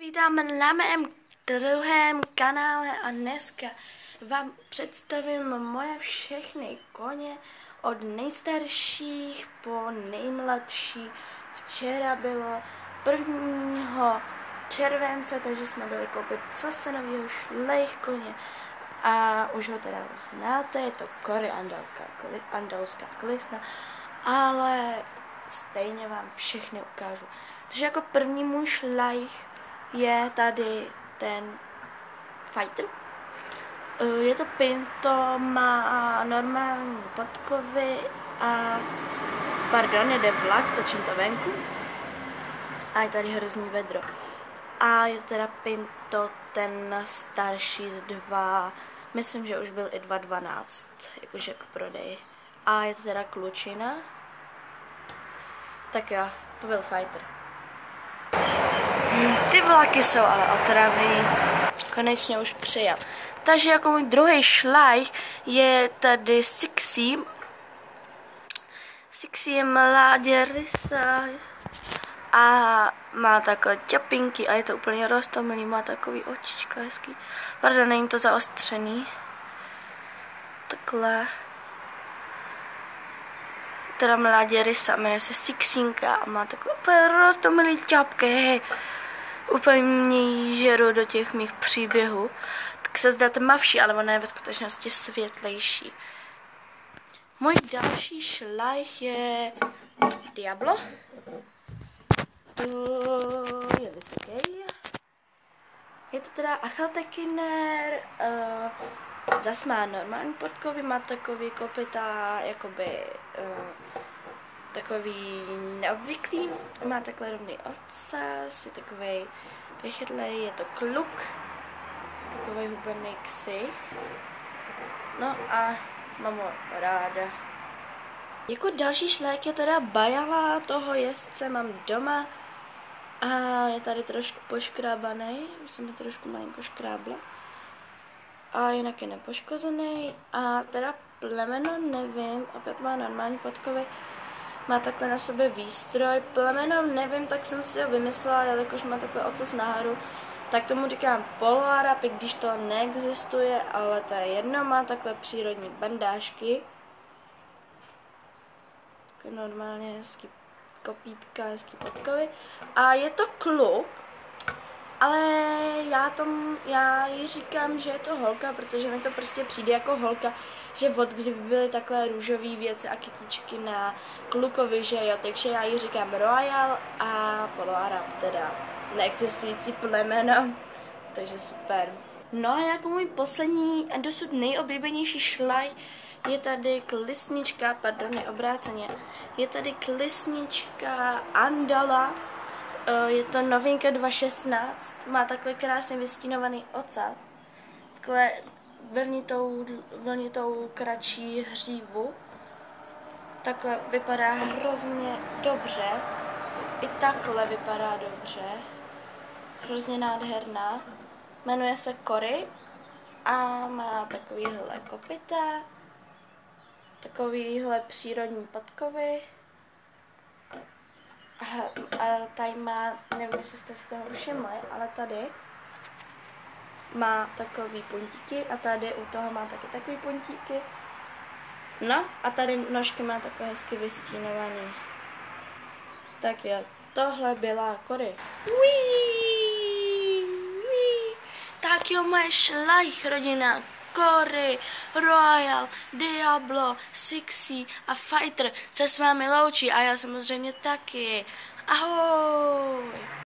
Vítáme na mém druhém kanále a dneska vám představím moje všechny koně od nejstarších po nejmladší. Včera bylo 1. července, takže jsme byli koupit zase novýho šlejch koně a už ho teda znáte, je to Cory andalská klisna, ale stejně vám všechny ukážu. Takže jako první můj šlejch je tady ten Fighter. Je to pinto, má normální podkovy a jede vlak, točím to venku. A je tady hrozný vedro. A je teda pinto ten starší z 2, myslím, že už byl i 2.12, jakože k prodeji. A je to teda klučina. Tak jo, to byl Fighter. Ty vlaky jsou ale otravný. Konečně už přijel. Takže jako můj druhý šlejch je tady Sixy. Sixy je mládě rysa a má takhle ťapinky a je to úplně roztomilý, má takový očička hezký. Pardon, není to zaostřený. Takhle. Teda mládě rysa, jmenuje se Sixinka a má takhle úplně roztomilý ťapky. Úplně mě žeru do těch mých příběhů. Tak se zdá tmavší, ale ona je ve skutečnosti světlejší. Můj další šlejch je Diablo. To je vysoký. Je to teda Acheltekiner. Zas má normální podkovy, má takový kopytá, jakoby takový neobvyklý, má takhle rovný ocas, je takovej vychytlej, je to kluk, takovej hubený ksicht, no a mám ho ráda. Jako další šlejch je teda Bajala, toho jezdce mám doma a je tady trošku poškrábaný, už jsem to trošku malinko škrábla. A jinak je nepoškozený a teda plemeno nevím, opět má normální podkovy, má takhle na sobě výstroj, plemeno nevím, tak jsem si ho vymyslela, jelikož má takhle ocas nahoru, tak tomu říkám poloarab, i když to neexistuje, ale to je jedno, má takhle přírodní bandážky, normálně hezký kopítka, hezký podkovy a je to kluk. Ale já jí říkám, že je to holka, protože mi to prostě přijde jako holka, že od kdyby byly takhle růžové věci a kytičky na klukovi, že jo, takže já jí říkám Royal a poloarab, teda neexistující plemeno, takže super. No a jako můj poslední a dosud nejoblíbenější šlejch je tady klisnička, pardon, neobráceně, je tady klisnička Andala. Je to novinka 2016, má takhle krásně vystínovaný ocas, takhle vlnitou kratší hřívu, takhle vypadá hrozně dobře, i takhle vypadá dobře, hrozně nádherná, jmenuje se Cory a má takovýhle kopyta, takovýhle přírodní podkovy. A tady má, nevím, jestli jste si toho všimli, ale tady má takový puntíky a tady u toho má taky takový puntíky. No a tady nožky má takhle hezky vystínovaný. Tak jo, tohle byla Cory. Tak jo, moje šlejch rodina. Cory, Royal, Diablo, Sixy a Fighter se s vámi loučí a já samozřejmě taky. Ahoj!